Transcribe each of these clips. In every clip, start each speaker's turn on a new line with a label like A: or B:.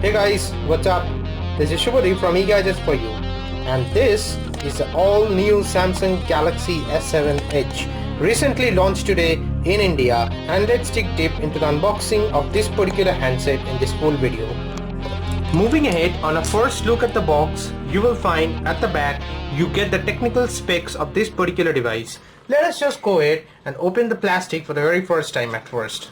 A: Hey guys, what's up? This is Shubhadeep from eGadgets for you, and this is the all-new Samsung Galaxy S7 Edge, recently launched today in India, and let's dig deep into the unboxing of this particular handset in this full video. Moving ahead, on a first look at the box, you will find at the back you get the technical specs of this particular device. Let us just go ahead and open the plastic for the very first time at first.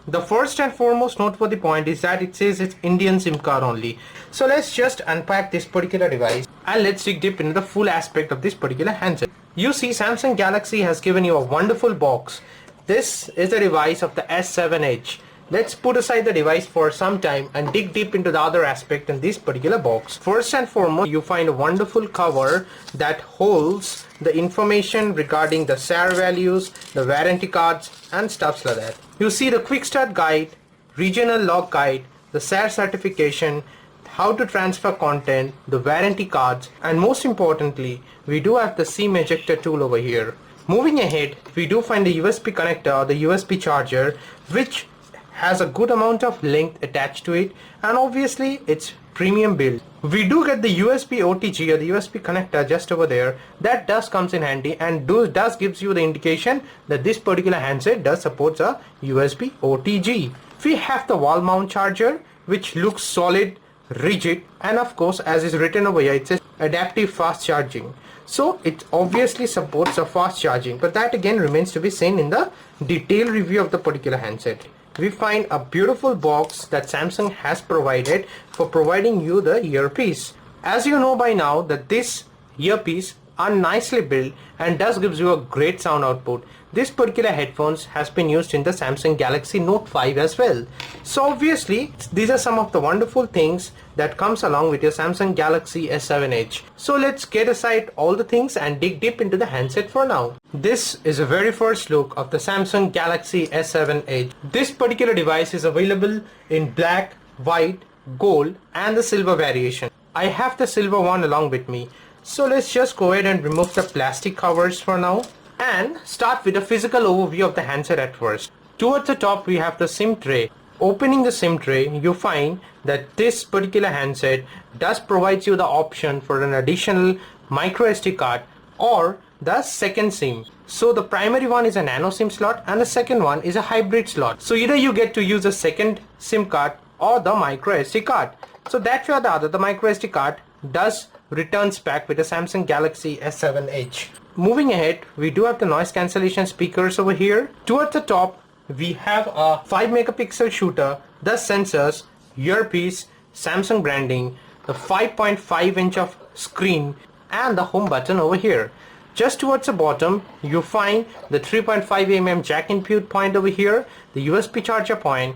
A: The first and foremost noteworthy point is that it says it's Indian SIM card only. So let's just unpack this particular device and let's dig deep into the full aspect of this particular handset. You see, Samsung Galaxy has given you a wonderful box. This is the device of the S7 Edge. Let's put aside the device for some time and dig deep into the other aspect in this particular box. First and foremost, you find a wonderful cover that holds the information regarding the SAR values, the warranty cards and stuff like that. You see the quick start guide, regional log guide, the SAR certification, how to transfer content, the warranty cards, and most importantly, we do have the SIM ejector tool over here. Moving ahead, we do find the USB connector or the USB charger, which has a good amount of length attached to it, and obviously it's premium build. We do get the USB OTG or the USB connector just over there. That does comes in handy and does gives you the indication that this particular handset does supports a USB OTG. We have the wall mount charger, which looks solid, rigid, and of course, as is written over here, it says adaptive fast charging. So it obviously supports a fast charging, but that again remains to be seen in the detailed review of the particular handset. We find a beautiful box that Samsung has provided for providing you the earpiece. As you know by now that this earpiece are nicely built and does gives you a great sound output. This particular headphones has been used in the Samsung Galaxy Note 5 as well. So obviously these are some of the wonderful things that comes along with your Samsung Galaxy S7 Edge. So let's get aside all the things and dig deep into the handset for now. This is a very first look of the Samsung Galaxy S7 Edge. This particular device is available in black, white, gold and the silver variation. I have the silver one along with me. So let's just go ahead and remove the plastic covers for now and start with a physical overview of the handset at first. Towards the top we have the SIM tray. Opening the SIM tray, you find that this particular handset does provide you the option for an additional micro SD card or the second SIM. So the primary one is a nano SIM slot and the second one is a hybrid slot. So either you get to use a second SIM card or the micro SD card. So that way or the other, the micro SD card does returns back with the Samsung Galaxy S7 Edge. Moving ahead, we do have the noise cancellation speakers over here. Towards the top, we have a 5 megapixel shooter, the sensors, earpiece, Samsung branding, the 5.5 inch of screen and the home button over here. Just towards the bottom, you find the 3.5mm jack input point over here, the USB charger point,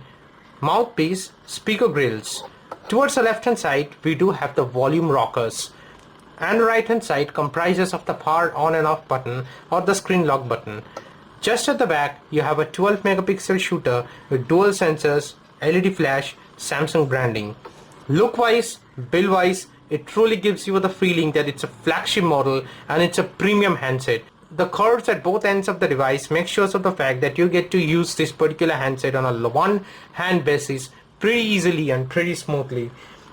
A: mouthpiece, speaker grills. Towards the left hand side, we do have the volume rockers. And the right hand side comprises of the power on and off button or the screen lock button. Just at the back, you have a 12 megapixel shooter with dual sensors, LED flash, Samsung branding. Look wise, build wise, it truly gives you the feeling that it's a flagship model and it's a premium handset. The curves at both ends of the device make sure of the fact that you get to use this particular handset on a one hand basis pretty easily and pretty smoothly.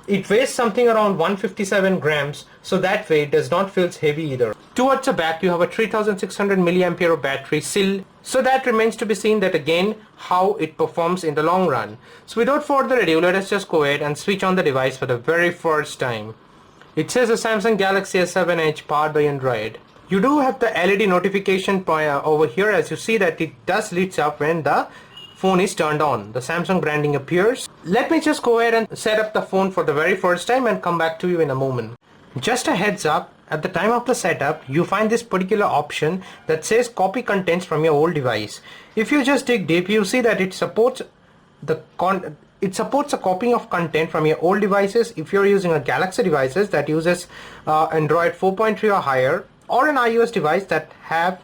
A: It weighs something around 157 grams, so that way it does not feel heavy either. Towards the back you have a 3600 mAh battery still, so that remains to be seen that again how it performs in the long run. So without further ado, let us just go ahead and switch on the device for the very first time. It says a Samsung Galaxy S7 Edge powered by Android. You do have the LED notification over here, as you see that it does lights up when the phone is turned on. The Samsung branding appears. Let me just go ahead and set up the phone for the very first time and come back to you in a moment. Just a heads up, at the time of the setup, you find this particular option that says copy contents from your old device. If you just dig deep, you see that it supports a copying of content from your old devices if you're using a Galaxy devices that uses Android 4.3 or higher, or an iOS device that have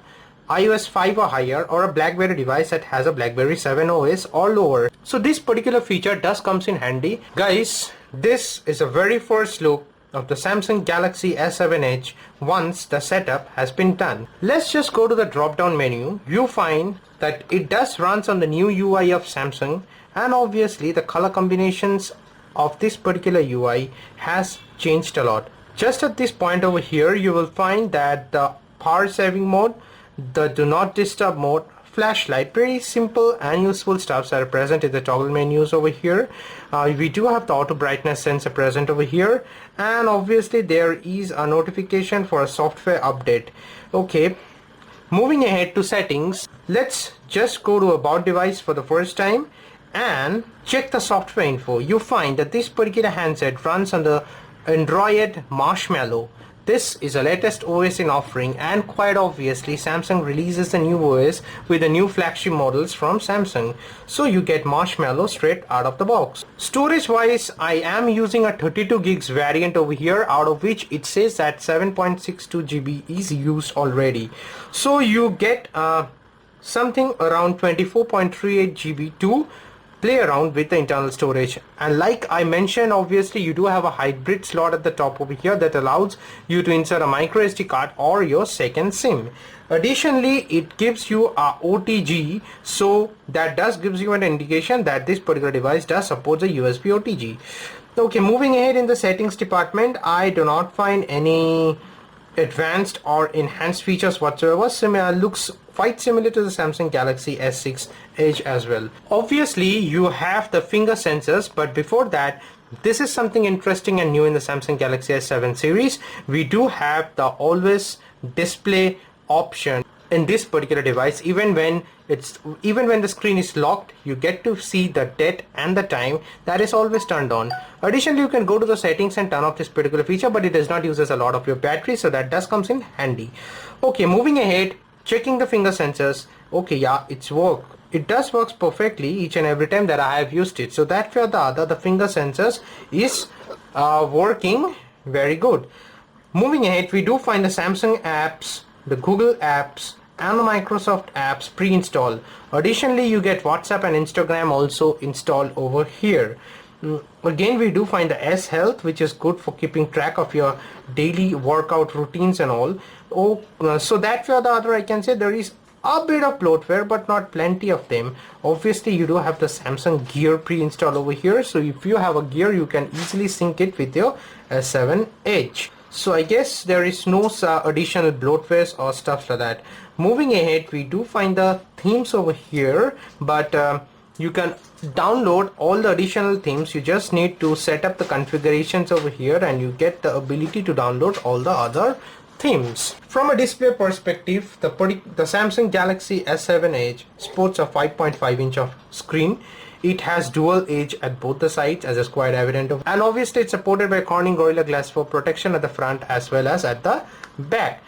A: iOS 5 or higher, or a BlackBerry device that has a BlackBerry 7 OS or lower. So this particular feature does comes in handy. Guys, this is a very first look of the Samsung Galaxy S7 Edge once the setup has been done. Let's just go to the drop down menu. You find that it does runs on the new UI of Samsung and obviously the color combinations of this particular UI has changed a lot. Just at this point over here, you will find that the power saving mode, the do not disturb mode, flashlight, very simple and useful stuffs are present in the toggle menus over here. We do have the auto brightness sensor present over here, and obviously there is a notification for a software update. Okay, moving ahead to settings, let's just go to about device for the first time and check the software info. You find that this particular handset runs on the Android Marshmallow. This is the latest OS in offering, and quite obviously Samsung releases the new OS with the new flagship models from Samsung. So you get Marshmallow straight out of the box. Storage wise, I am using a 32 gigs variant over here, out of which it says that 7.62 GB is used already. So you get something around 24.38 GB to play around with the internal storage. And like I mentioned, obviously you do have a hybrid slot at the top over here that allows you to insert a micro SD card or your second SIM. Additionally, it gives you a OTG, so that does gives you an indication that this particular device does support the USB OTG. Okay, moving ahead in the settings department, I do not find any advanced or enhanced features whatsoever. Looks quite similar to the Samsung Galaxy S6 Edge as well. Obviously you have the finger sensors, but before that, this is something interesting and new in the Samsung Galaxy S7 series. We do have the always display option in this particular device. Even when the screen is locked, you get to see the date and the time. That is always turned on. Additionally, you can go to the settings and turn off this particular feature, but it does not use a lot of your battery, so that does comes in handy. Okay, moving ahead, checking the finger sensors. Okay, yeah, it does works perfectly each and every time that I have used it. So that way or the other, the finger sensors is working very good. Moving ahead, we do find the Samsung apps, the Google apps, and the Microsoft apps pre-installed. Additionally, you get WhatsApp and Instagram also installed over here. Again, we do find the S Health, which is good for keeping track of your daily workout routines and all. So that way or the other, I can say there is a bit of bloatware, but not plenty of them. Obviously, you do have the Samsung Gear pre-installed over here. So if you have a Gear, you can easily sync it with your S7 Edge. So I guess there is no additional bloatwares or stuff like that. Moving ahead, we do find the themes over here, but you can download all the additional themes. You just need to set up the configurations over here and you get the ability to download all the other themes. From a display perspective, the Samsung Galaxy S7 Edge sports a 5.5 inch of screen. It has dual edge at both the sides, as is quite evident, and obviously it's supported by Corning Gorilla Glass 4 protection at the front as well as at the back.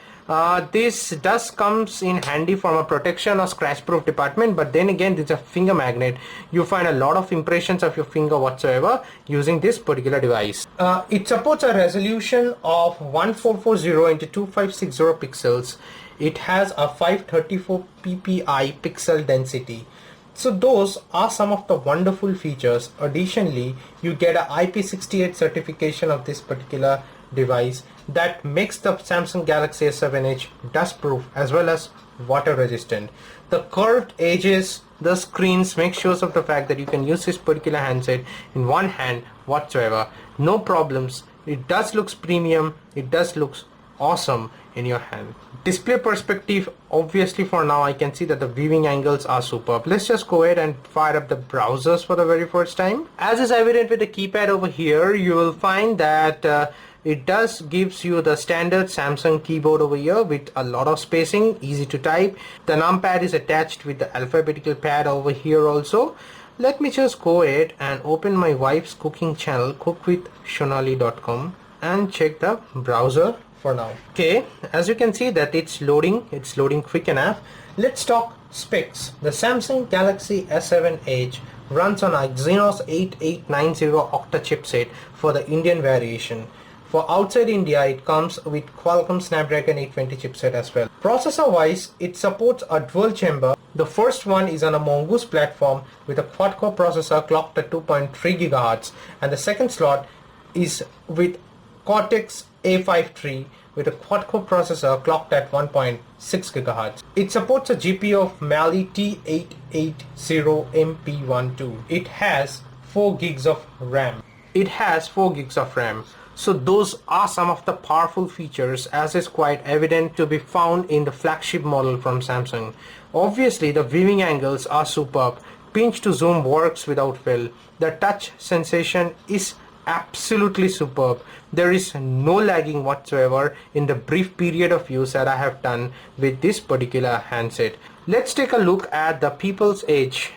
A: This does comes in handy from a protection or scratch proof department, but then again, it's a finger magnet. You find a lot of impressions of your finger whatsoever using this particular device. It supports a resolution of 1440 into 2560 pixels. It has a 534 ppi pixel density. So those are some of the wonderful features. Additionally, you get a IP68 certification of this particular device that makes the Samsung Galaxy S7 Edge dust proof as well as water resistant. The curved edges, the screens make sure of the fact that you can use this particular handset in one hand whatsoever. No problems. It does looks premium. It does looks awesome in your hand. Display perspective, obviously for now I can see that the viewing angles are superb. Let's just go ahead and fire up the browsers for the very first time. As is evident with the keypad over here, you will find that it does gives you the standard Samsung keyboard over here with a lot of spacing, easy to type. The numpad is attached with the alphabetical pad over here also. Let me just go ahead and open my wife's cooking channel, cookwithshonali.com, and check the browser for now. Okay, as you can see that it's loading quick enough. Let's talk specs. The Samsung Galaxy S7 Edge runs on a Exynos 8890 octa chipset for the Indian variation. For outside India, it comes with Qualcomm Snapdragon 820 chipset as well. Processor wise, it supports a dual chamber. The first one is on a Mongoose platform with a quad-core processor clocked at 2.3 GHz, and the second slot is with Cortex A53 with a quad-core processor clocked at 1.6 GHz. It supports a GPU of Mali T880MP12. It has 4 gigs of RAM. So those are some of the powerful features, as is quite evident to be found in the flagship model from Samsung. Obviously the viewing angles are superb. Pinch to zoom works without fail. The touch sensation is absolutely superb. There is no lagging whatsoever in the brief period of use that I have done with this particular handset. Let's take a look at the People's Edge.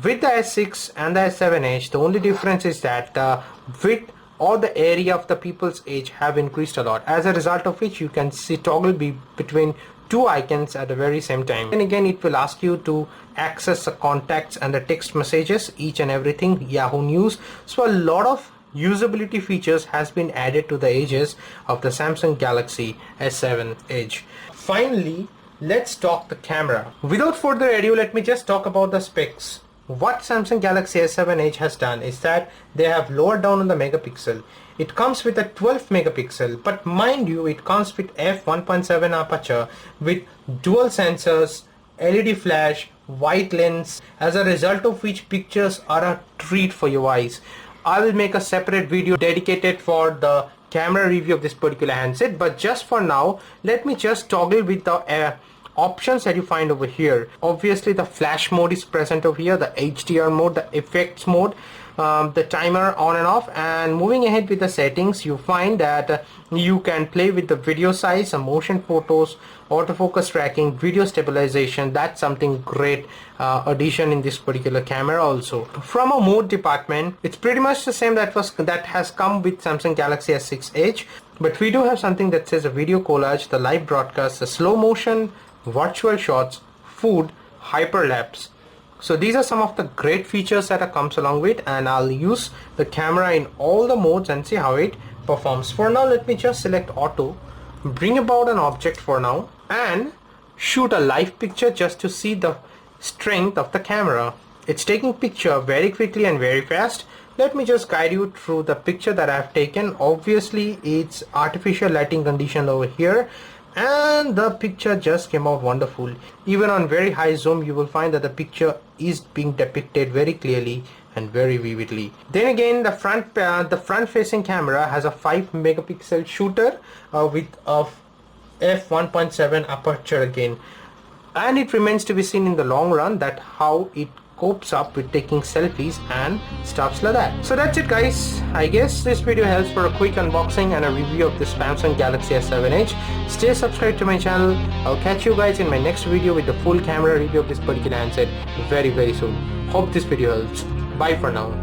A: With the S6 and the S7 Edge, the only difference is that the width or the area of the People's Edge have increased a lot, as a result of which you can see toggle between two icons at the very same time. And again, it will ask you to access the contacts and the text messages, each and everything, Yahoo News. So a lot of usability features has been added to the edges of the Samsung Galaxy S7 Edge. Finally, let's talk the camera. Without further ado, let me just talk about the specs. What Samsung Galaxy S7 Edge has done is that they have lowered down on the megapixel. It comes with a 12 megapixel, but mind you, it comes with f1.7 aperture with dual sensors, LED flash, wide lens, as a result of which pictures are a treat for your eyes. I will make a separate video dedicated for the camera review of this particular handset, but just for now, let me just toggle with the options that you find over here. Obviously the flash mode is present over here, the HDR mode, the effects mode, the timer on and off. And moving ahead with the settings, you find that you can play with the video size, motion photos, autofocus tracking, video stabilization. That's something great addition in this particular camera also. From a mode department, it's pretty much the same that has come with Samsung Galaxy S6 Edge, but we do have something that says a video collage, the live broadcast, the slow motion, virtual shots, food, hyperlapse. So these are some of the great features that it comes along with, and I'll use the camera in all the modes and see how it performs. For now, let me just select auto, bring about an object for now, and shoot a live picture just to see the strength of the camera. It's taking picture very quickly and very fast. Let me just guide you through the picture that I've taken. Obviously it's artificial lighting condition over here, and the picture just came out wonderful. Even on very high zoom, you will find that the picture is being depicted very clearly and very vividly. Then again, the front facing camera has a 5 megapixel shooter with a f1.7 aperture again, and it remains to be seen in the long run that how it copes up with taking selfies and stuff like that. So that's it guys. I guess this video helps for a quick unboxing and a review of this Samsung Galaxy S7 Edge. Stay subscribed to my channel. I'll catch you guys in my next video with the full camera review of this particular handset very soon. Hope this video helps. Bye for now.